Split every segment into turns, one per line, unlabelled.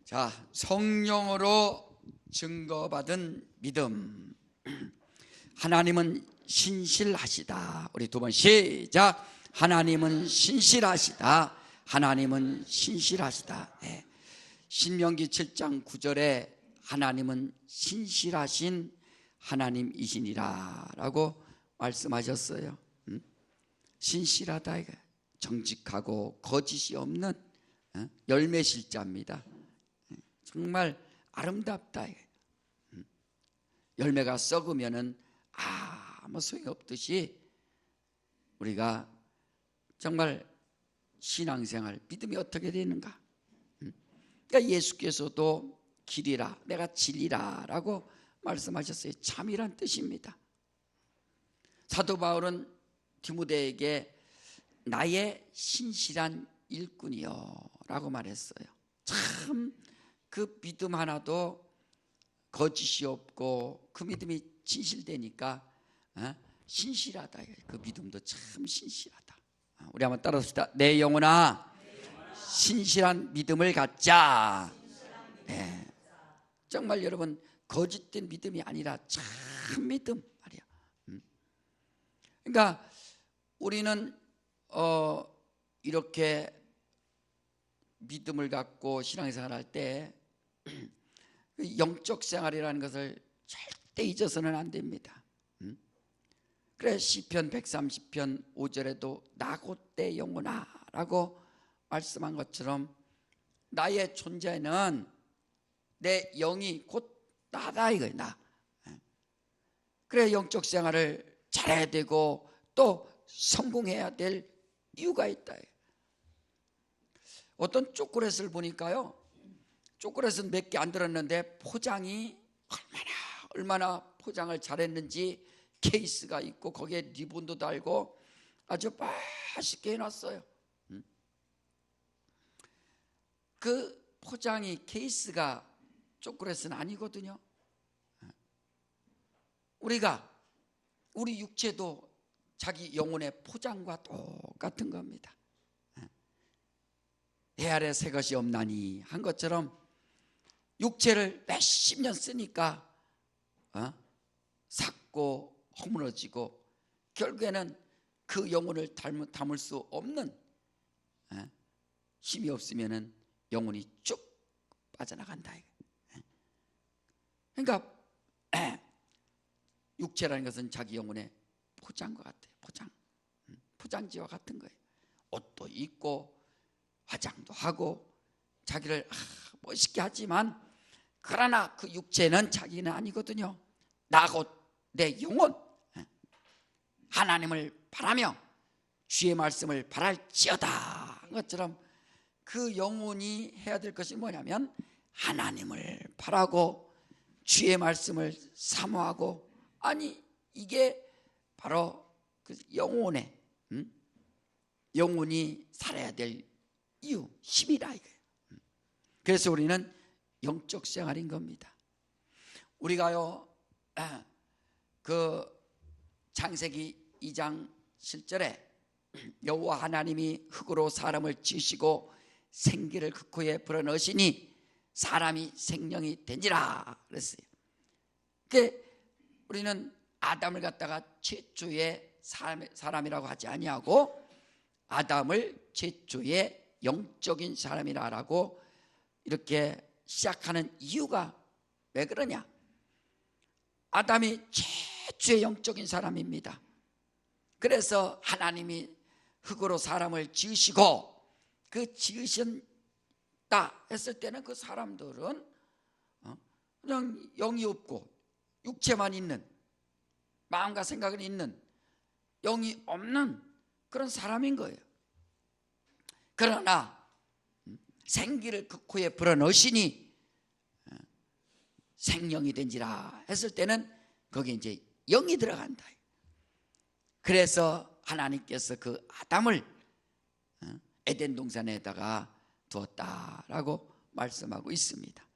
자, 성령으로 증거받은 믿음. 하나님은 신실하시다. 우리 두 번 시작. 하나님은 신실하시다. 하나님은 신실하시다. 네. 신명기 7장 9절에 하나님은 신실하신 하나님이시니라 라고 말씀하셨어요. 신실하다, 정직하고 거짓이 없는 열매실자입니다. 정말 아름답다. 열매가 썩으면은 아무 소용없듯이 우리가 정말 신앙생활, 믿음이 어떻게 되는가? 그러니까 예수께서도 길이라, 내가 진리라 라고 말씀하셨어요. 참이란 뜻입니다. 사도 바울은 디모데에게 나의 신실한 일꾼이요 라고 말했어요. 참 그 믿음 하나도 거짓이 없고 그 믿음이 진실되니까 신실하다. 그 믿음도 참 신실하다. 우리 한번 따라합시다. 내 영혼아 신실한 믿음을 갖자. 네. 정말 여러분 거짓된 믿음이 아니라 참 믿음 말이야. 그러니까 우리는 이렇게 믿음을 갖고 신앙생활 할 때 영적 생활이라는 것을 절대 잊어서는 안 됩니다. 그래 시편 130편 5절에도 나 곧 내 영혼아 라고 말씀한 것처럼 나의 존재는 내 영이 곧 나다 이거야. 나. 그래 영적 생활을 잘해야 되고 또 성공해야 될 이유가 있다. 어떤 초콜릿을 보니까요, 초콜릿은 몇 개 안 들었는데 포장이 얼마나 포장을 잘했는지 케이스가 있고 거기에 리본도 달고 아주 맛있게 해놨어요. 그 포장이 케이스가 초콜릿은 아니거든요. 우리 육체도 자기 영혼의 포장과 똑같은 겁니다. 내 아래 새 것이 없나니 한 것처럼 육체를 몇십 년 쓰니까 삭고 허물어지고 결국에는 그 영혼을 담을 수 없는 힘이 없으면 영혼이 쭉 빠져나간다. 그러니까 육체라는 것은 자기 영혼의 포장과 같아요. 포장지와 같은 거예요. 옷도 입고 화장도 하고 자기를 멋있게 하지만 그러나 그 육체는 자기는 아니거든요. 나 곧 내 영혼 하나님을 바라며 주의 말씀을 바랄지어다 것처럼 그 영혼이 해야 될 것이 뭐냐면 하나님을 바라고 주의 말씀을 사모하고, 아니 이게 바로 그 영혼이 살아야 될 이유, 힘이다 이거예요. 그래서 우리는 영적 생활인 겁니다. 우리가요 그 창세기 2장 7절에 여호와 하나님이 흙으로 사람을 지으시고 생기를 그 코에 불어넣으시니 사람이 생명이 된지라 그랬어요. 그러니까 우리는 아담을 갖다가 최초의 사람이라고 하지 아니하고 아담을 최초의 영적인 사람이라고 이렇게 시작하는 이유가 왜 그러냐? 아담이 최초의 영적인 사람입니다. 그래서 하나님이 흙으로 사람을 지으시고 그 지으신다 했을 때는 그 사람들은 그냥 영이 없고 육체만 있는, 마음과 생각은 있는, 영이 없는 그런 사람인 거예요. 그러나 생기를 그 코에 불어넣으시니 생명이 된지라 했을 때는 거기에 이제 영이 들어간다. 그래서 하나님께서 그 아담을 에덴 동산에다가 두었다라고 말씀하고 있습니다.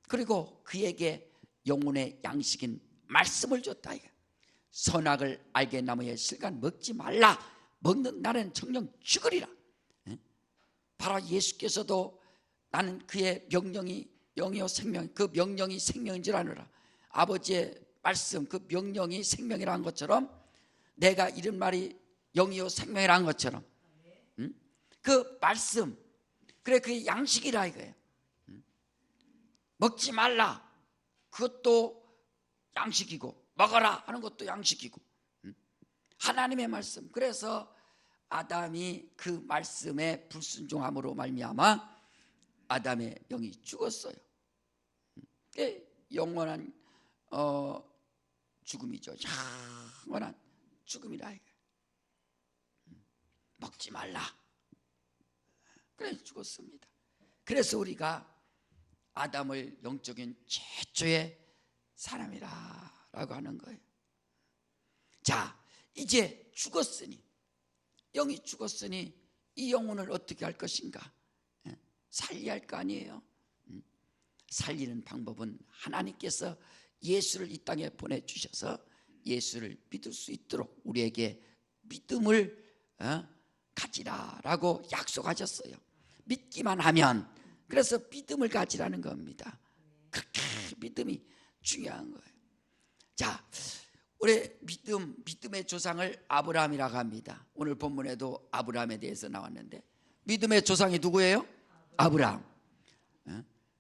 그리고 그에게 영혼의 양식인 말씀을 줬다. 선악을 알게 나무의 실간 먹지 말라. 먹는 날에는 정령 죽으리라. 바로 예수께서도 나는 그의 명령이 영이요 생명, 그 명령이 생명인 줄 아노라. 아버지의 말씀, 그 명령이 생명이라는 것처럼 내가 이런 말이 영이요 생명이라는 것처럼 그 말씀, 그래 그게 양식이라 이거예요. 먹지 말라, 그것도 양식이고 먹어라 하는 것도 양식이고 하나님의 말씀. 그래서 아담이 그 말씀에 불순종함으로 말미암아 아담의 영이 죽었어요. 영원한 죽음이죠. 영원한 죽음이라 이거예요. 먹지 말라, 그래 죽었습니다. 그래서 우리가 아담을 영적인 최초의 사람이라고 하는 거예요. 자, 이제 죽었으니, 영이 죽었으니 이 영혼을 어떻게 할 것인가? 살려야 할 거 아니에요. 살리는 방법은 하나님께서 예수를 이 땅에 보내주셔서 예수를 믿을 수 있도록 우리에게 믿음을 가지라라고 약속하셨어요. 믿기만 하면. 그래서 믿음을 가지라는 겁니다. 그렇게 믿음이 중요한 거예요. 자, 우리 믿음의 조상을 아브라함이라고 합니다. 오늘 본문에도 아브라함에 대해서 나왔는데 믿음의 조상이 누구예요? 아브라함.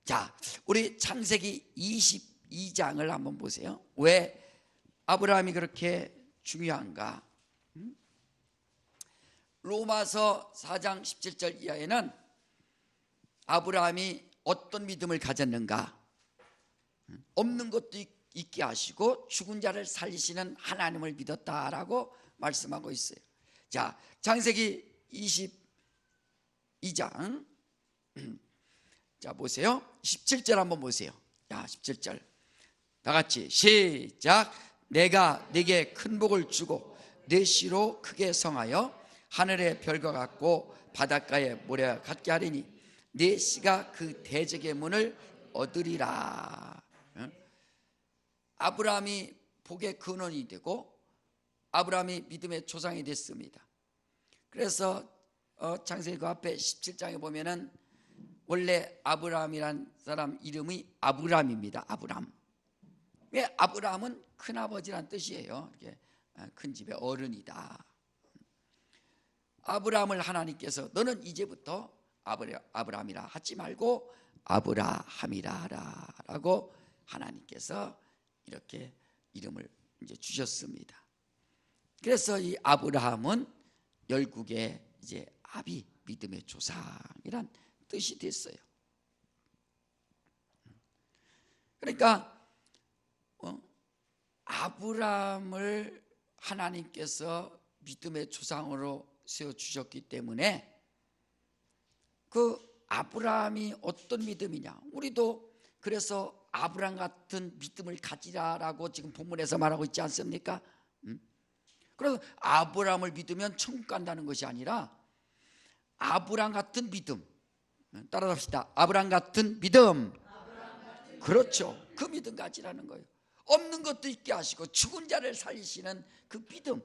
자, 우리 창세기 22장을 한번 보세요. 왜 아브라함이 그렇게 중요한가? 로마서 4장 17절 이하에는 아브라함이 어떤 믿음을 가졌는가? 없는 것도 있게 하시고 죽은 자를 살리시는 하나님을 믿었다라고 말씀하고 있어요. 자, 창세기 22장 자 보세요. 17절 한번 보세요. 자, 17절 다 같이 시작. 내가 네게 큰 복을 주고 네 씨로 크게 성하여 하늘의 별과 같고 바닷가의 모래와 같게 하리니 네 씨가 그 대적의 문을 얻으리라. 아브라함이 복의 근원이 되고 아브라함이 믿음의 조상이 됐습니다. 그래서 창세기 그 앞에 17장에 보면은 원래 아브라함이란 사람 이름이 아브람입니다. 아브람. 왜? 아브라함은 큰아버지란 뜻이에요. 이렇게 큰 집의 어른이다. 아브라함을 하나님께서 너는 이제부터 아브라함이라 하지 말고 아브라함이라 하라라고 하나님께서 이렇게 이름을 이제 주셨습니다. 그래서 이 아브라함은 열국의 이제 아비, 믿음의 조상이란 뜻이 됐어요. 그러니까 아브라함을 하나님께서 믿음의 조상으로 세워 주셨기 때문에 그 아브라함이 어떤 믿음이냐? 우리도 그래서 아브라함 같은 믿음을 가지라라고 지금 본문에서 말하고 있지 않습니까? 그래서 아브라함을 믿으면 천국 간다는 것이 아니라 아브라함 같은 믿음. 따라합시다. 아브라함 같은 믿음. 그렇죠. 그 믿음 가지라는 거예요. 없는 것도 있게 하시고 죽은 자를 살리시는 그 믿음.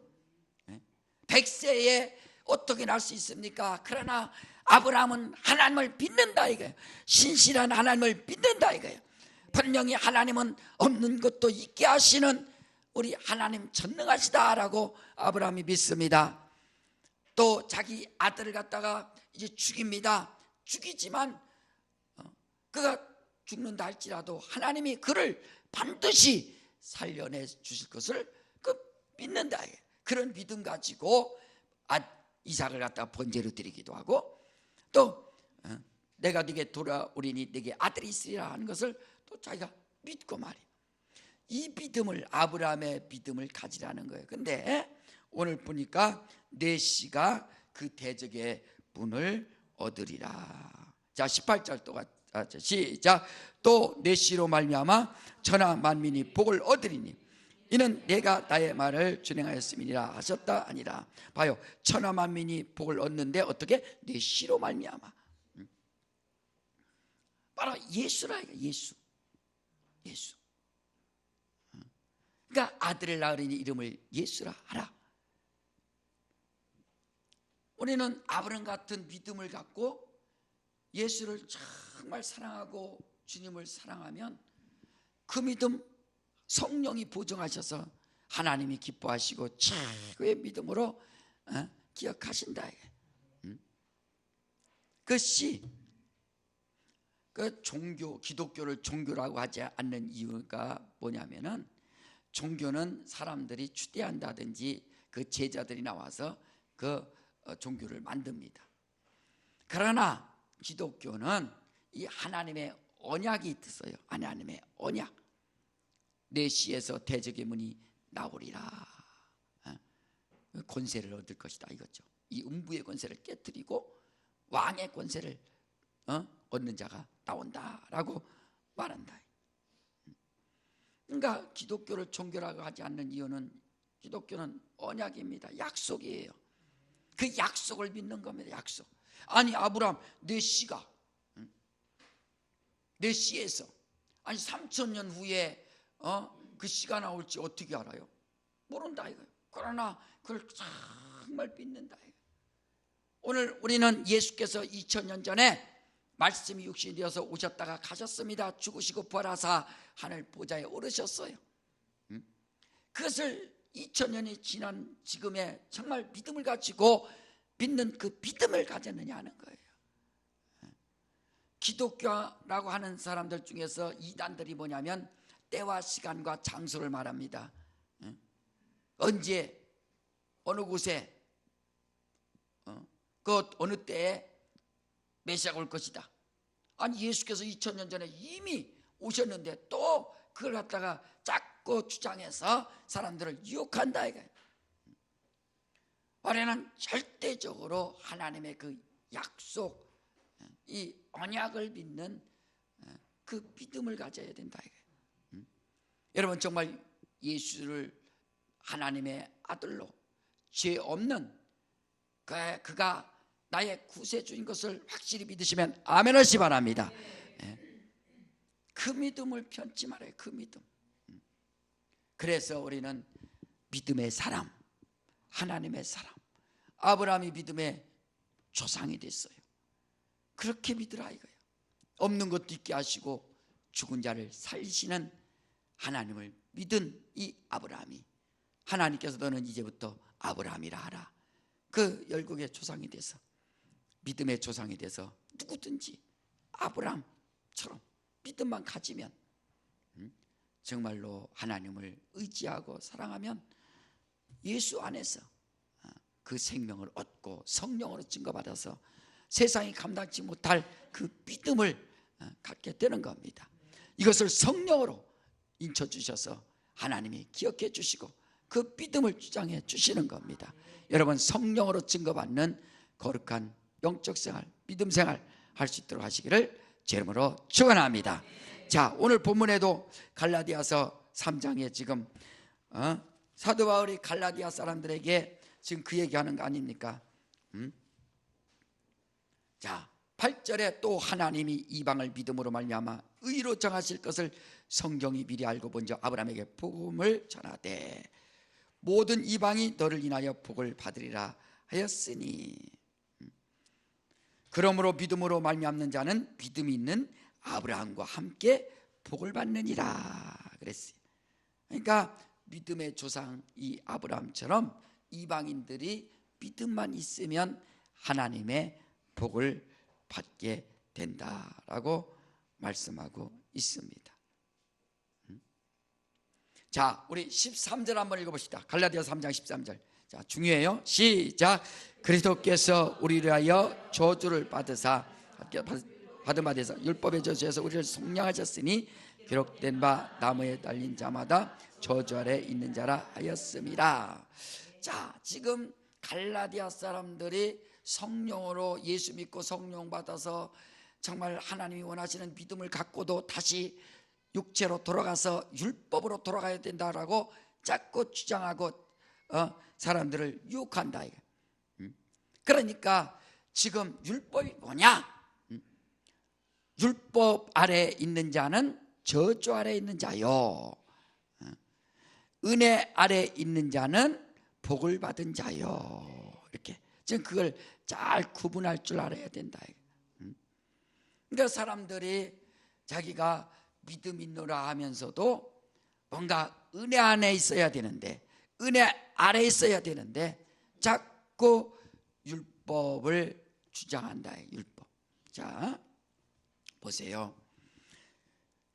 100세에 어떻게 날 수 있습니까? 그러나 아브라함은 하나님을 믿는다 이거예요. 신실한 하나님을 믿는다 이거예요. 분명히 하나님은 없는 것도 있게 하시는 우리 하나님 전능하시다라고 아브라함이 믿습니다. 또 자기 아들을 갖다가 이제 죽입니다. 죽이지만 그가 죽는다 할지라도 하나님이 그를 반드시 살려내 주실 것을 믿는다. 그런 믿음 가지고 이삭을 갖다가 번제로 드리기도 하고 또 내가 네게 돌아오리니 네게 아들이 있으리라 하는 것을 또 자기가 믿고 말이에요. 이 믿음을 아브라함의 믿음을 가지라는 거예요. 근데 오늘 보니까 네 씨가 그 대적의 문을 얻으리라. 자 18절 또 시작. 또 네 씨로 말미암아 천하 만민이 복을 얻으리니 이는 내가 나의 말을 준행하였음이니라 하셨다 아니라. 봐요. 천하 만민이 복을 얻는데 어떻게? 네 씨로 말미암아. 바로 예수라 이거. 예수. 그러니까 아들을 낳으리니 이름을 예수라 하라. 우리는 아브라함 같은 믿음을 갖고 예수를 정말 사랑하고 주님을 사랑하면 그 믿음 성령이 보증하셔서 하나님이 기뻐하시고 최고의 믿음으로 기억하신다. 그것이 그 종교, 기독교를 종교라고 하지 않는 이유가 뭐냐면은, 종교는 사람들이 추대한다든지 그 제자들이 나와서 그 종교를 만듭니다. 그러나 기독교는 이 하나님의 언약이 있어요. 하나님의 언약. 내 씨에서 대적의 문이 나오리라. 권세를 얻을 것이다 이거죠. 이 음부의 권세를 깨뜨리고 왕의 권세를 얻는 자가 나온다라고 말한다. 그러니까 기독교를 종교라고 하지 않는 이유는, 기독교는 언약입니다. 약속이에요. 그 약속을 믿는 겁니다. 약속. 아니 아브라함 내 씨가, 내 씨에서, 아니 3000년 후에 그 씨가 나올지 어떻게 알아요? 모른다 이거예요. 그러나 그걸 정말 믿는다 이거예요. 오늘 우리는 예수께서 2000년 전에 말씀이 육신이 되어서 오셨다가 가셨습니다. 죽으시고 부활하사 하늘 보좌에 오르셨어요. 그것을 2000년이 지난 지금에 정말 믿음을 가지고 믿는 그 믿음을 가졌느냐 하는 거예요. 기독교라고 하는 사람들 중에서 이단들이 뭐냐면 때와 시간과 장소를 말합니다. 언제 어느 곳에 그 어느 때에 메시아가 올 것이다. 아니 예수께서 2000년 전에 이미 오셨는데 또 그걸 갖다가 자꾸 주장해서 사람들을 유혹한다 이거예요. 우리는 절대적으로 하나님의 그 약속, 이 언약을 믿는 그 믿음을 가져야 된다 이거예요. 여러분 정말 예수를 하나님의 아들로 죄 없는 그가 나의 구세주인 것을 확실히 믿으시면 아멘 하시기 바랍니다. 그 믿음을 편치 말아요. 그 믿음. 그래서 우리는 믿음의 사람, 하나님의 사람, 아브라함이 믿음의 조상이 됐어요. 그렇게 믿으라 이거예요. 없는 것도 있게 하시고 죽은 자를 살리시는 하나님을 믿은 이 아브라함이, 하나님께서 너는 이제부터 아브라함이라 하라. 그 열국의 조상이 돼서, 믿음의 조상이 돼서 누구든지 아브라함처럼 믿음만 가지면, 정말로 하나님을 의지하고 사랑하면 예수 안에서 그 생명을 얻고 성령으로 증거받아서 세상이 감당치 못할 그 믿음을 갖게 되는 겁니다. 이것을 성령으로 인쳐주셔서 하나님이 기억해 주시고 그 믿음을 주장해 주시는 겁니다. 여러분 성령으로 증거받는 거룩한 영적 생활, 믿음 생활 할 수 있도록 하시기를 제 이름으로 축원합니다. 자, 오늘 본문에도 갈라디아서 3장에 지금 사도 바울이 갈라디아 사람들에게 지금 그 얘기하는 거 아닙니까? 자, 8절에 또 하나님이 이방을 믿음으로 말미암아 의로 정하실 것을 성경이 미리 알고 본저 아브라함에게 복음을 전하되 모든 이방이 너를 인하여 복을 받으리라 하였으니, 그러므로 믿음으로 말미암는 자는 믿음이 있는 아브라함과 함께 복을 받느니라 그랬어요. 그러니까 믿음의 조상 이 아브라함처럼 이방인들이 믿음만 있으면 하나님의 복을 받게 된다라고 말씀하고 있습니다. 자, 우리 13절 한번 읽어봅시다. 갈라디아 3장 13절. 자, 중요해요. 시작. 그리스도께서 우리를 위하여 저주를 받으사 받은 바 되사 율법의 저주에서 우리를 속량하셨으니 기록된 바 나무에 달린 자마다 저주 아래 있는 자라 하였음이라. 자, 지금 갈라디아 사람들이 성령으로 예수 믿고 성령 받아서 정말 하나님이 원하시는 믿음을 갖고도 다시 육체로 돌아가서 율법으로 돌아가야 된다라고 자꾸 주장하고 사람들을 유혹한다. 그러니까 지금 율법이 뭐냐? 율법 아래 있는 자는 저주 아래 있는 자요, 은혜 아래 있는 자는 복을 받은 자요. 이렇게 지금 그걸 잘 구분할 줄 알아야 된다. 그러니까 사람들이 자기가 믿음 있노라 하면서도 뭔가 은혜 안에 있어야 되는데, 은혜 아래 있어야 되는데 자꾸 율법을 주장한다. 율법. 자, 보세요.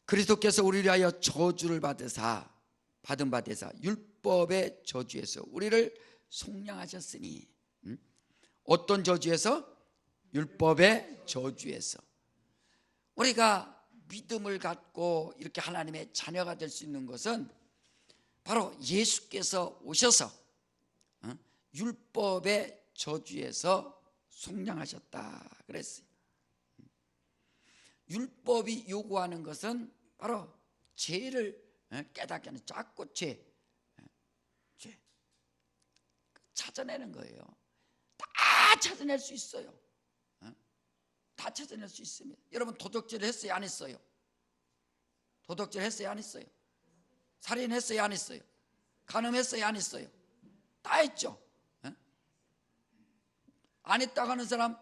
그리스도께서 우리를 위하여 저주를 받은 바 되사 율법의 저주에서 우리를 속량하셨으니. 어떤 저주에서? 율법의 저주에서. 우리가 믿음을 갖고 이렇게 하나님의 자녀가 될 수 있는 것은 바로 예수께서 오셔서 율법의 저주에서 속량하셨다 그랬어요. 율법이 요구하는 것은 바로 죄를 깨닫게 하는, 자꾸 죄 찾아내는 거예요. 다 찾아낼 수 있어요. 다 찾아낼 수 있습니다. 여러분 도덕질 했어요? 안 했어요? 도덕질 했어요? 안 했어요? 살인했어요? 안 했어요? 간음했어요? 안 했어요? 다 했죠. 안 했다고 하는 사람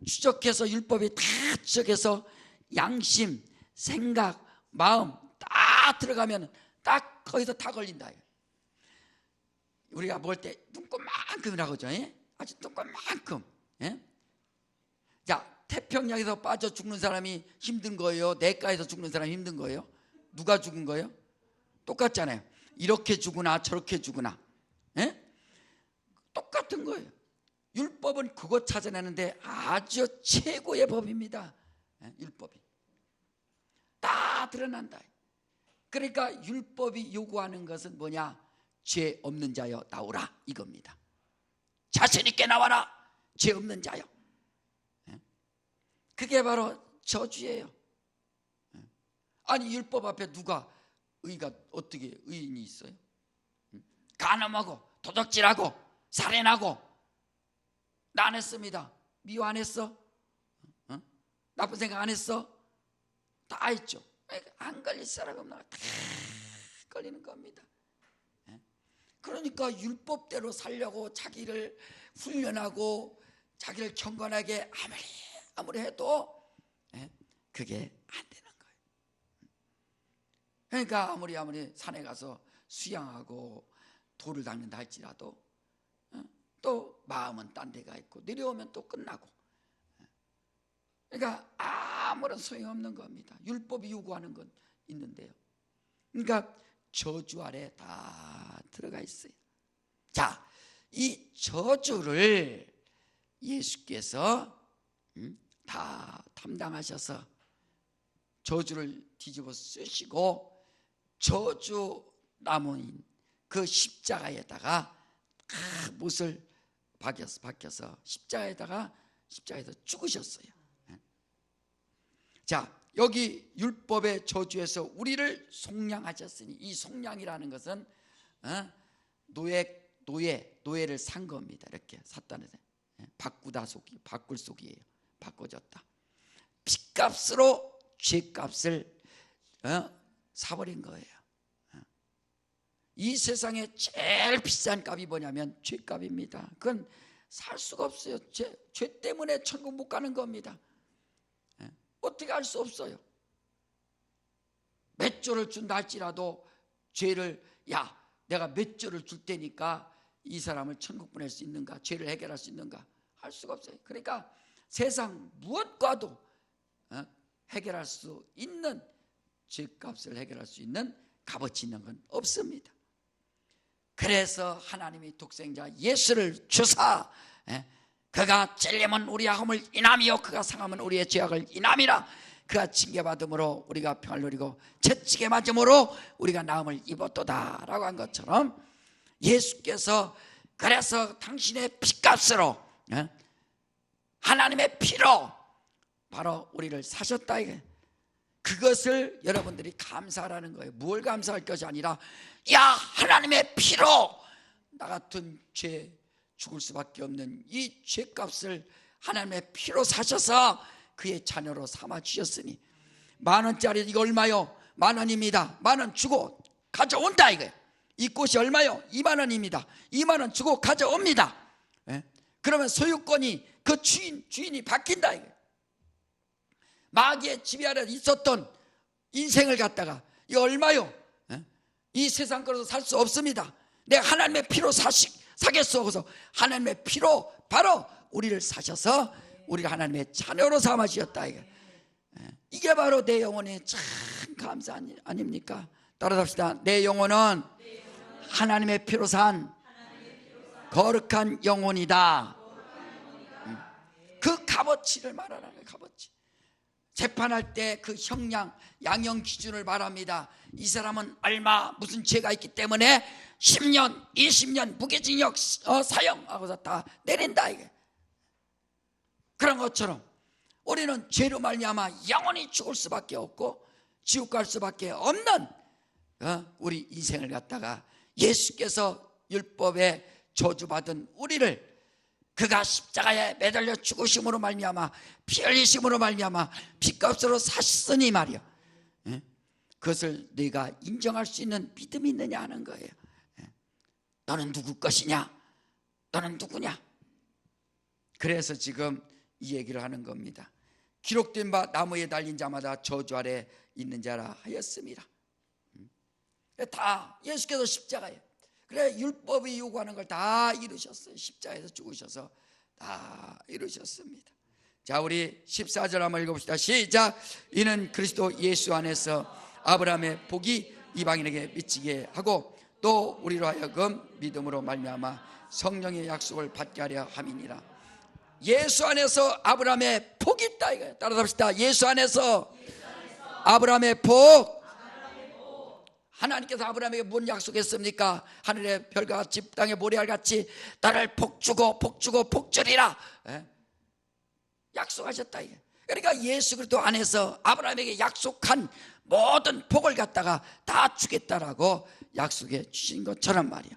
추적해서, 율법이 다 추적해서 양심, 생각, 마음 다 들어가면 딱 거기서 다 걸린다. 우리가 볼 때 눈곱만큼이라고 하죠. 아주 눈곱만큼. 자, 태평양에서 빠져 죽는 사람이 힘든 거예요? 내과에서 죽는 사람이 힘든 거예요? 누가 죽은 거예요? 똑같잖아요. 이렇게 죽으나 저렇게 죽으나 똑같은 거예요. 율법은 그거 찾아내는데 아주 최고의 법입니다. 율법이 다 드러난다. 그러니까 율법이 요구하는 것은 뭐냐? 죄 없는 자여 나오라, 이겁니다. 자신 있게 나와라, 죄 없는 자여. 그게 바로 저주예요. 아니 율법 앞에 누가 의가, 어떻게 의인이 있어요? 간음하고 도둑질하고 살인하고 나 안 했습니다. 미워 안 했어? 나쁜 생각 안 했어? 다 했죠. 안 걸릴 사람이 없나? 다 걸리는 겁니다. 그러니까 율법대로 살려고 자기를 훈련하고 자기를 경건하게 아무리 해도 그게 안 되는 거예요. 그러니까 아무리 산에 가서 수양하고 돌을 닦는다 할지라도 또 마음은 딴 데가 있고 내려오면 또 끝나고. 그러니까 아무런 소용없는 겁니다. 율법이 요구하는 건 있는데요. 그러니까 저주 아래 다 들어가 있어요. 자, 이 저주를 예수께서 다 담당하셔서 저주를 뒤집어 쓰시고 저주 나무인 그 십자가에다가 못을 박혀서 십자가에서 죽으셨어요. 자, 여기 율법의 저주에서 우리를 속량하셨으니, 이 속량이라는 것은 노예를 산 겁니다. 이렇게 샀다는, 바꿀 속이에요. 바꿔줬다. 핏값으로 죄값을 사버린 거예요. 이 세상에 제일 비싼 값이 뭐냐면 죄값입니다. 그건 살 수가 없어요. 죄 때문에 천국 못 가는 겁니다. 어떻게 할 수 없어요. 몇 조를 준다 할지라도 죄를, 야 내가 몇 조를 줄 테니까 이 사람을 천국 보낼 수 있는가, 죄를 해결할 수 있는가, 할 수가 없어요. 그러니까 세상 무엇과도 해결할 수 있는, 죄값을 해결할 수 있는 값어치 있는 건 없습니다. 그래서 하나님이 독생자 예수를 주사, 그가 찔림은 우리의 허물 인함이요 그가 상함은 우리의 죄악을 인함이라. 그가 징계받음으로 우리가 평을 누리고 채찍에 맞음으로 우리가 나음을 입었도다 라고 한 것처럼 예수께서 그래서 당신의 피값으로, 하나님의 피로 바로 우리를 사셨다. 그것을 여러분들이 감사하라는 거예요. 뭘 감사할 것이 아니라, 야 하나님의 피로 나 같은 죄 죽을 수밖에 없는 이 죄값을 하나님의 피로 사셔서 그의 자녀로 삼아 주셨으니, 10,000원짜리 이거 얼마요? 10,000원입니다. 10,000원 주고 가져온다 이거예요. 이 꽃이 얼마요? 20,000원입니다. 20,000원 주고 가져옵니다. 그러면 소유권이 그 주인이 바뀐다 이거예요. 마귀의 지배 아래 있었던 인생을 갖다가 이 얼마요? 이 세상 거로서 살 수 없습니다. 내가 하나님의 피로 사겠소. 그래서 하나님의 피로 바로 우리를 사셔서 우리를 하나님의 자녀로 삼으셨다. 이게 바로 내 영혼의 참 감사 아닙니까? 따라합시다. 내 영혼은 하나님의 피로 산 거룩한 영혼이다. 그 값어치를 말하는 거예요. 값어치. 재판할 때 그 형량, 양형 기준을 말합니다. 이 사람은 얼마 무슨 죄가 있기 때문에 10년, 20년 무기징역 사형하고서 다 내린다. 이게 그런 것처럼 우리는 죄로 말미암아 영원히 죽을 수밖에 없고 지옥 갈 수밖에 없는 우리 인생을 갖다가 예수께서 율법에 저주받은 우리를 그가 십자가에 매달려 죽으심으로 말미암아 피 흘리심으로 말미암아 피값으로 사셨으니 말이야. 그것을 네가 인정할 수 있는 믿음이 있느냐 하는 거예요. 너는 누구 것이냐? 너는 누구냐? 그래서 지금 이 얘기를 하는 겁니다. 기록된 바 나무에 달린 자마다 저주 아래 있는 자라 하였습니다. 다 예수께서 십자가에 그래 율법이 요구하는 걸 다 이루셨어요. 십자가에서 죽으셔서 다 이루셨습니다. 자, 우리 14절 한번 읽어봅시다. 시작. 이는 그리스도 예수 안에서 아브라함의 복이 이방인에게 미치게 하고 또 우리로 하여금 믿음으로 말미암아 성령의 약속을 받게 하려 함이니라. 예수 안에서 아브라함의 복이 있다 이거예요. 따라합시다. 예수 안에서 아브라함의 복. 하나님께서 아브라함에게 뭔 약속했습니까? 하늘의 별과 같이 땅의 모래알같이 나를 복주고 복주고 복주리라 약속하셨다. 그러니까 예수 그리스도 안에서 아브라함에게 약속한 모든 복을 갖다가 다 주겠다라고 약속해 주신 것처럼 말이야.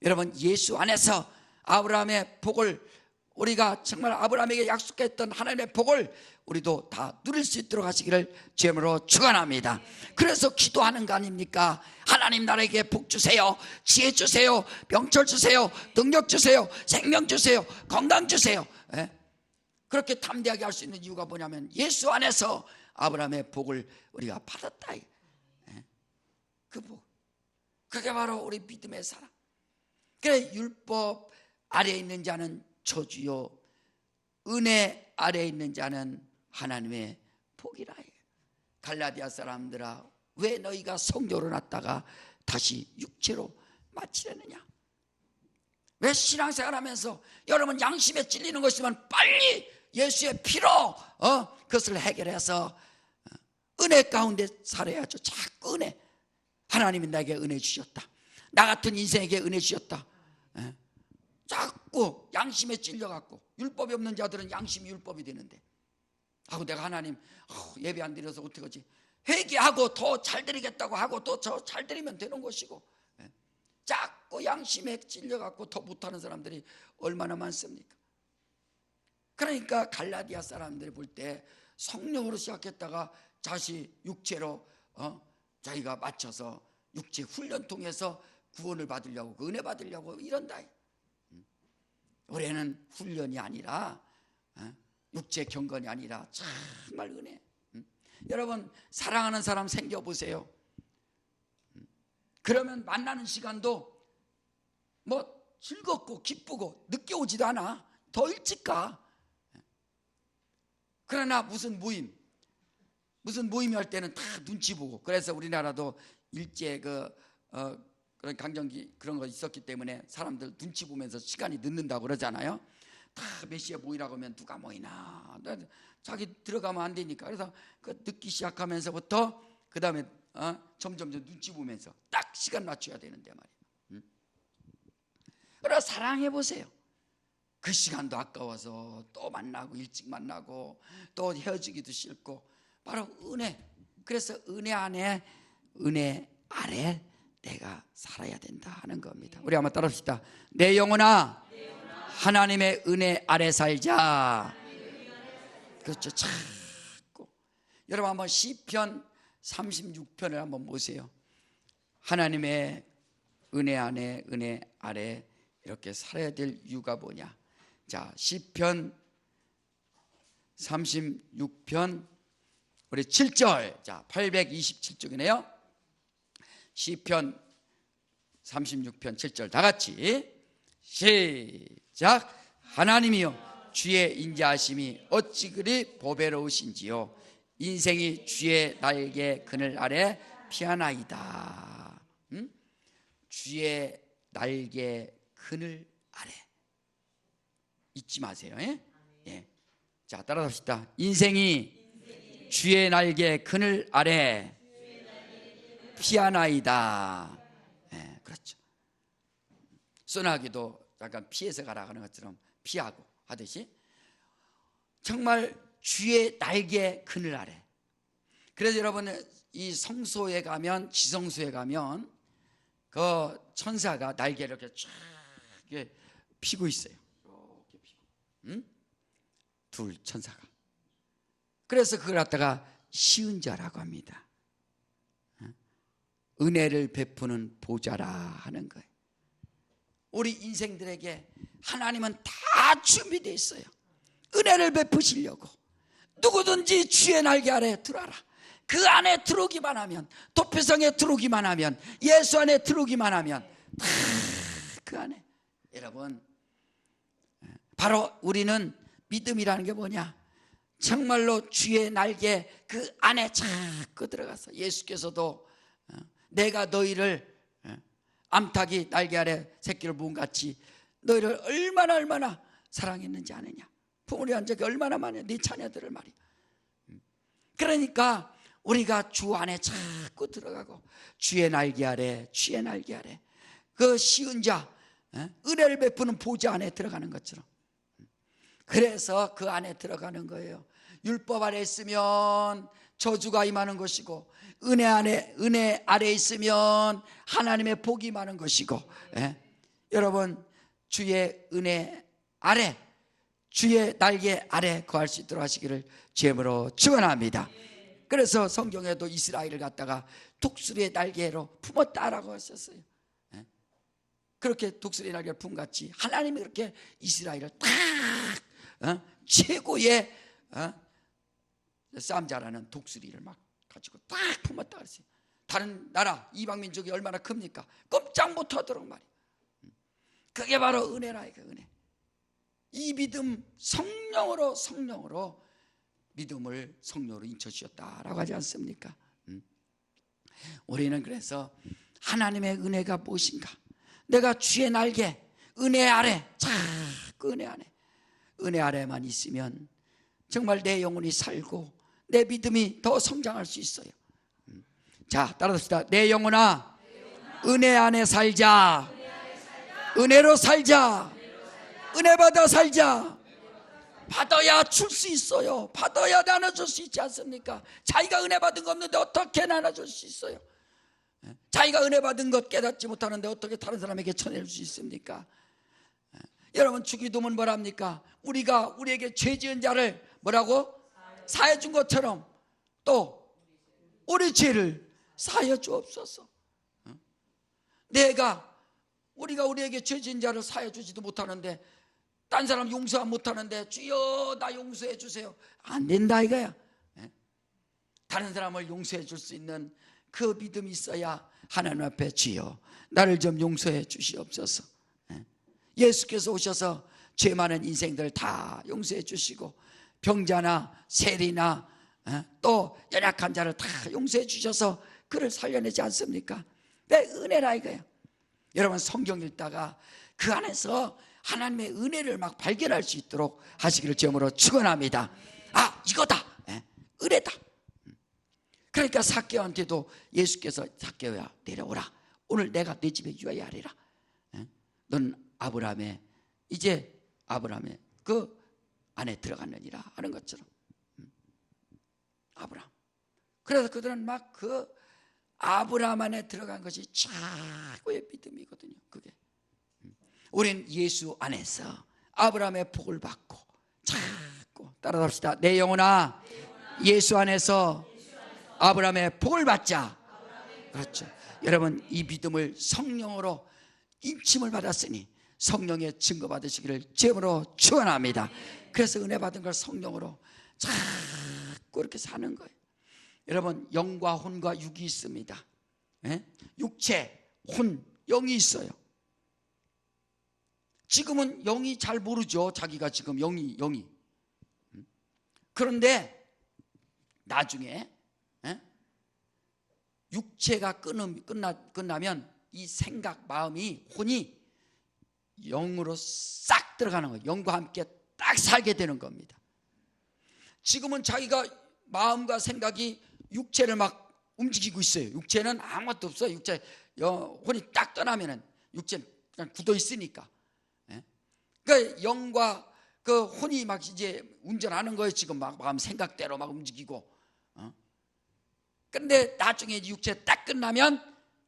여러분, 예수 안에서 아브라함의 복을 우리가 정말 아브라함에게 약속했던 하나님의 복을 우리도 다 누릴 수 있도록 하시기를 주님으로 축원합니다. 그래서 기도하는 거 아닙니까? 하나님 나라에게 복 주세요, 지혜 주세요, 명철 주세요, 능력 주세요, 생명 주세요, 건강 주세요. 그렇게 담대하게 할 수 있는 이유가 뭐냐면 예수 안에서 아브라함의 복을 우리가 받았다. 그 복, 그게 바로 우리 믿음의 사람. 그래 율법 아래에 있는 자는 저주요 은혜 아래에 있는 자는 하나님의 복이라. 갈라디아 사람들아, 왜 너희가 성령으로 났다가 다시 육체로 마치려느냐? 왜 신앙생활하면서 여러분 양심에 찔리는 것이지만 빨리 예수의 피로 그것을 해결해서 은혜 가운데 살아야죠. 자꾸 은혜. 하나님이 나에게 은혜 주셨다. 나 같은 인생에게 은혜 주셨다. 자꾸 양심에 찔려갖고 율법이 없는 자들은 양심이 율법이 되는데 하고 내가 하나님 예배 안 드려서 어떡하지? 회개하고 더 잘 드리겠다고 하고 또 저 잘 드리면 되는 것이고 자꾸 양심에 찔려갖고 더 못하는 사람들이 얼마나 많습니까? 그러니까 갈라디아 사람들이 볼 때 성령으로 시작했다가 다시 육체로 자기가 맞춰서 육체 훈련 통해서 구원을 받으려고 그 은혜 받으려고 이런다. 올해는 훈련이 아니라 육체 경건이 아니라 정말 은혜. 여러분 사랑하는 사람 생겨보세요. 그러면 만나는 시간도 뭐 즐겁고 기쁘고 늦게 오지도 않아. 더 일찍 가. 그러나 무슨 모임이 할 때는 다 눈치 보고. 그래서 우리나라도 일제 그런 강점기 그런 거 있었기 때문에 사람들 눈치 보면서 시간이 늦는다고 그러잖아요. 다 몇 시에 모이라고 하면 누가 모이나 자기 들어가면 안 되니까. 그래서 그 늦기 시작하면서부터 그 다음에 점점 눈치 보면서 딱 시간 맞춰야 되는데 말이에요. 그러나 사랑해 보세요. 그 시간도 아까워서 또 만나고 일찍 만나고 또 헤어지기도 싫고 바로 은혜. 그래서 은혜 안에 은혜 아래 내가 살아야 된다 하는 겁니다. 우리 한번 따라합시다. 내 영혼아 하나님의 은혜 아래 살자. 그렇죠. 자꾸 여러분 한번 시편 36편을 한번 보세요. 하나님의 은혜 안에 은혜 아래 이렇게 살아야 될 이유가 뭐냐? 자, 시편 36편 우리 7절, 자 827쪽이네요. 시편 36편 7절 다 같이 시작. 하나님이여 주의 인자하심이 어찌 그리 보배로우신지요. 인생이 주의 날개 그늘 아래 피하나이다. 주의 날개 그늘 아래 잊지 마세요. 예. 자 따라합시다. 인생이 주의 날개 그늘 아래 피하나이다. 예, 그렇죠. 소나기도 약간 피해서 가라 하는 것처럼 피하고 하듯이 정말 주의 날개 그늘 아래. 그래서 여러분 이 성소에 가면, 지성소에 가면 그 천사가 날개를 이렇게 쫙 피고 있어요. 이렇게 피고, 둘 천사가. 그래서 그걸 갖다가 시은자라고 합니다. 은혜를 베푸는 보좌라 하는 거예요. 우리 인생들에게 하나님은 다 준비되어 있어요. 은혜를 베푸시려고. 누구든지 주의 날개 아래 들어라. 그 안에 들어오기만 하면, 도표성에 들어오기만 하면, 예수 안에 들어오기만 하면 다 그 안에. 여러분 바로 우리는 믿음이라는 게 뭐냐? 정말로 주의 날개 그 안에 자꾸 들어가서 예수께서도 내가 너희를 암탉이 날개 아래 새끼를 모은 같이 너희를 얼마나 사랑했는지 아느냐. 부모님 한 적이 얼마나 많냐. 네 자녀들을 말이야. 그러니까 우리가 주 안에 자꾸 들어가고 주의 날개 아래, 주의 날개 아래 그 시은 자, 은혜를 베푸는 보좌 안에 들어가는 것처럼. 그래서 그 안에 들어가는 거예요. 율법 아래 있으면 저주가 임하는 것이고, 은혜 아래 있으면 하나님의 복이 많은 것이고, 여러분 주의 은혜 아래, 주의 날개 아래 거할 수 있도록 하시기를 주님으로 축원합니다. 그래서 성경에도 이스라엘을 갖다가 독수리의 날개로 품었다라고 하셨어요. 그렇게 독수리의 날개를 품같이 하나님이 그렇게 이스라엘을 딱 최고의 싸움 잘하는 독수리를 막 가지고 딱 품었다 그랬어요. 다른 나라 이방민족이 얼마나 큽니까? 꼼짝 못하도록 말이에요. 그게 바로 은혜라. 이거 은혜. 이 믿음 성령으로 믿음을 성령으로 인쳐주셨다라고 하지 않습니까? 우리는 그래서 하나님의 은혜가 무엇인가? 내가 주의 날개 은혜 아래, 자꾸 은혜 아래만 있으면 정말 내 영혼이 살고 내 믿음이 더 성장할 수 있어요. 자 따라합시다. 내 영혼아 은혜 안에 살자. 은혜로 살자. 은혜 받아 살자. 받아야 줄 수 있어요. 받아야 나눠줄 수 있지 않습니까? 자기가 은혜 받은 거 없는데 어떻게 나눠줄 수 있어요? 자기가 은혜 받은 것 깨닫지 못하는데 어떻게 다른 사람에게 전해줄 수 있습니까? 여러분 주기도문 뭐랍니까? 우리가 우리에게 죄 지은 자를 뭐라고? 사해 준 것처럼 또 우리 죄를 사하여 주옵소서. 우리가 우리에게 죄 지은 자를 사하여 주지도 못하는데, 딴 사람 용서 못하는데 주여 나 용서해 주세요. 안 된다 이거야. 다른 사람을 용서해 줄 수 있는 그 믿음이 있어야 하나님 앞에 주여 나를 좀 용서해 주시옵소서. 예수께서 오셔서 죄 많은 인생들 다 용서해 주시고 병자나 세리나 또 연약한 자를 다 용서해 주셔서 그를 살려내지 않습니까? 내 은혜라 이거예요. 여러분 성경 읽다가 그 안에서 하나님의 은혜를 막 발견할 수 있도록 하시기를 주님으로 축원합니다. 아 이거다, 은혜다. 그러니까 삭개오한테도 예수께서 삭개오야 내려오라. 오늘 내가 내 집에 유하여 하리라. 넌 아브라함의 그 안에 들어갔느니라 하는 것처럼. 아브라함. 그래서 그들은 막 그 아브라함 안에 들어간 것이 최고의 믿음이거든요. 그게. 우린 예수 안에서 아브라함의 복을 받고 자꾸 따라합시다. 내 영혼아 예수 안에서 아브라함의 복을 받자. 그렇죠. 여러분 이 믿음을 성령으로 인침을 받았으니 성령의 증거 받으시기를 주님으로 축원합니다. 그래서 은혜 받은 걸 성령으로 자꾸 이렇게 사는 거예요. 여러분, 영과 혼과 육이 있습니다. 예? 육체, 혼, 영이 있어요. 지금은 영이 잘 모르죠. 자기가 지금 영이. 그런데 나중에 육체가 끝나면 이 생각, 마음이, 혼이 영으로 싹 들어가는 거예요. 영과 함께 딱 살게 되는 겁니다. 지금은 자기가 마음과 생각이 육체를 막 움직이고 있어요. 육체는 아무것도 없어요. 혼이 딱 떠나면은 육체는 그냥 굳어 있으니까. 그러니까 영과 그 혼이 막 이제 운전하는 거예요. 지금 막 마음 생각대로 막 움직이고. 그런데 나중에 육체 딱 끝나면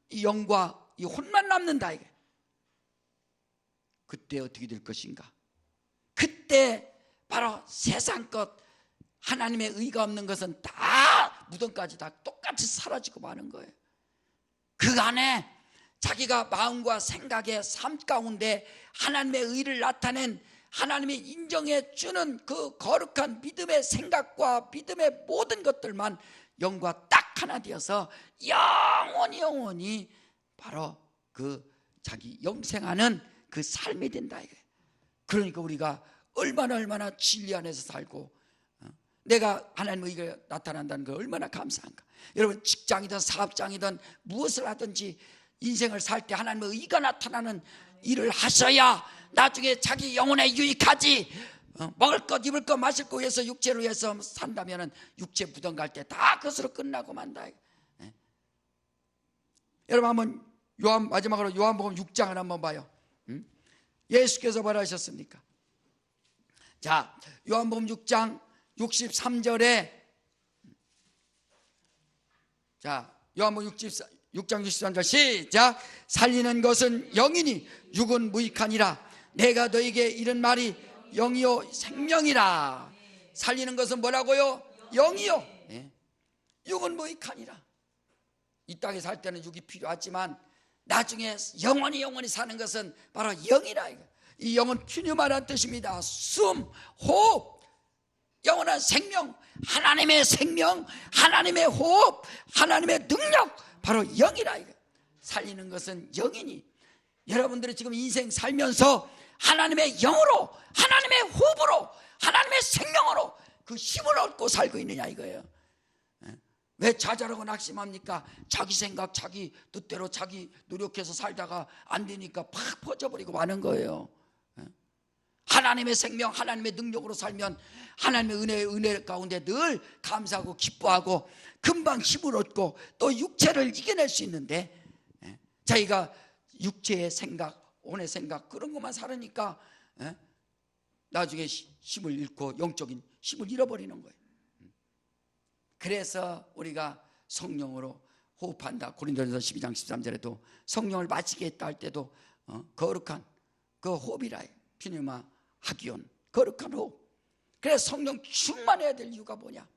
이 영과 이 혼만 남는다 이게. 그때 어떻게 될 것인가? 그때 바로 세상 것, 하나님의 의가 없는 것은 다 무덤까지 다 똑같이 사라지고 마는 거예요. 그 안에 자기가 마음과 생각의 삶 가운데 하나님의 의를 나타낸, 하나님이 인정해 주는 그 거룩한 믿음의 생각과 믿음의 모든 것들만 영과 딱 하나 되어서 영원히 바로 그 자기 영생하는 그 삶이 된다 이거예요. 그러니까 우리가 얼마나 진리 안에서 살고 내가 하나님의 의가 나타난다는 걸 얼마나 감사한가. 여러분, 직장이든 사업장이든 무엇을 하든지 인생을 살 때 하나님의 의가 나타나는 일을 하셔야 나중에 자기 영혼에 유익하지. 먹을 것, 입을 것, 마실 것 위해서 육체로 해서 산다면 육체 무덤 갈 때 다 그것으로 끝나고 만다. 여러분, 한번 마지막으로 요한복음 6장을 한번 봐요. 예수께서 뭐라 하셨습니까? 자, 요한복음 6장 63절에 자, 요한복음 6장 63절 시작. 살리는 것은 영이니 육은 무익하니라. 내가 너에게 이런 말이 영이요 생명이라. 살리는 것은 뭐라고요? 영이요. 육은 무익하니라. 이 땅에 살 때는 육이 필요하지만 나중에 영원히 사는 것은 바로 영이라. 이 영은 퓨뉴마라는 뜻입니다. 숨, 호흡, 영원한 생명, 하나님의 생명, 하나님의 호흡, 하나님의 능력, 바로 영이라. 살리는 것은 영이니 여러분들이 지금 인생 살면서 하나님의 영으로, 하나님의 호흡으로, 하나님의 생명으로 그 힘을 얻고 살고 있느냐 이거예요. 왜 자잘하고 낙심합니까? 자기 생각, 자기 뜻대로 자기 노력해서 살다가 안 되니까 팍 퍼져버리고 마는 거예요. 하나님의 생명, 하나님의 능력으로 살면 하나님의 은혜 가운데 늘 감사하고 기뻐하고 금방 힘을 얻고 또 육체를 이겨낼 수 있는데 자기가 육체의 생각, 혼의 생각 그런 것만 살으니까 나중에 힘을 잃고 영적인 힘을 잃어버리는 거예요. 그래서 우리가 성령으로 호흡한다. 고린도전서 12장 13절에도 성령을 마치게 했다 할 때도 거룩한 그 호흡이라 해요. 피뉴마 하기온, 거룩한 호흡. 그래서 성령 충만해야 될 이유가 뭐냐?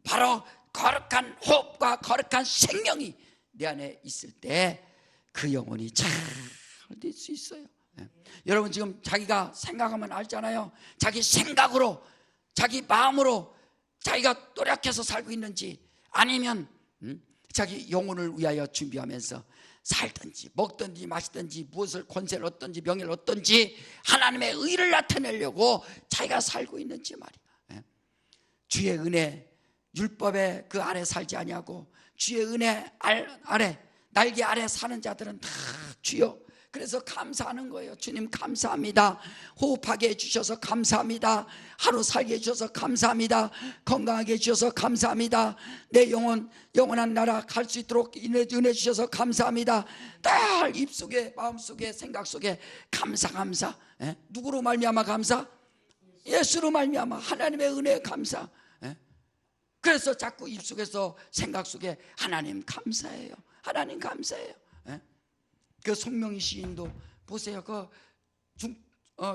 바로 거룩한 호흡과 거룩한 생명이 내 안에 있을 때 그 영혼이 잘 될 수 있어요. 여러분, 지금 자기가 생각하면 알잖아요. 자기 생각으로, 자기 마음으로 자기가 노력해서 살고 있는지, 아니면 자기 영혼을 위하여 준비하면서 살든지 먹든지 마시든지 무엇을 권세를 얻든지 명예를 얻든지 하나님의 의를 나타내려고 자기가 살고 있는지 말이야. 주의 은혜, 율법의 그 아래 살지 아니하고 주의 은혜 아래, 날개 아래 사는 자들은 다 주여. 그래서 감사하는 거예요. 주님 감사합니다. 호흡하게 해주셔서 감사합니다. 하루 살게 해주셔서 감사합니다. 건강하게 해주셔서 감사합니다. 내 영원한 나라 갈 수 있도록 은혜 주셔서 감사합니다. 딱 입속에, 마음속에, 생각 속에 감사. 누구로 말미암아 감사? 예수로 말미암아 하나님의 은혜에 감사. 그래서 자꾸 입속에서 생각 속에 하나님 감사해요. 하나님 감사해요. 그 송명희 시인도 보세요. 그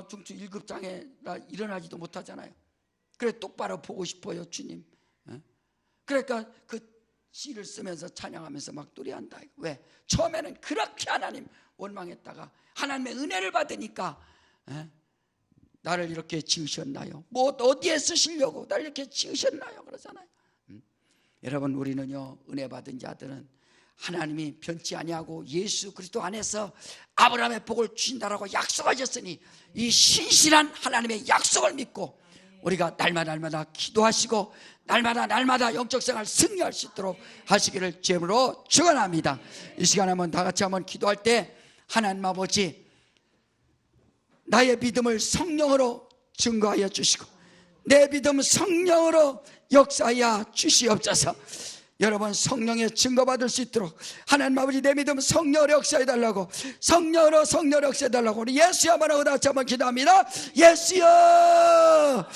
중추 1급장애 일어나지도 못하잖아요. 그래 똑바로 보고 싶어요, 주님. 그러니까 그 시를 쓰면서 찬양하면서 막 노래한다. 왜? 처음에는 그렇게 하나님 원망했다가 하나님의 은혜를 받으니까 나를 이렇게 지으셨나요? 뭐 어디에 쓰시려고 나를 이렇게 지으셨나요? 그러잖아요. 여러분, 우리는요, 은혜 받은 자들은 하나님이 변치 아니하고 예수 그리스도 안에서 아브라함의 복을 주신다라고 약속하셨으니 이 신실한 하나님의 약속을 믿고 우리가 날마다 기도하시고 날마다 영적 생활 승리할 수 있도록 하시기를 주님으로 축원합니다. 이 시간에 한번 다 같이 한번 기도할 때, 하나님 아버지, 나의 믿음을 성령으로 증거하여 주시고 내 믿음 성령으로 역사하여 주시옵소서. 여러분, 성령의 증거받을 수 있도록 하나님 아버지, 내 믿음 성령으로 역사해달라고, 성령으로 역사해달라고 우리 예수야만 하고 다 같이 한번 기도합니다. 예수여.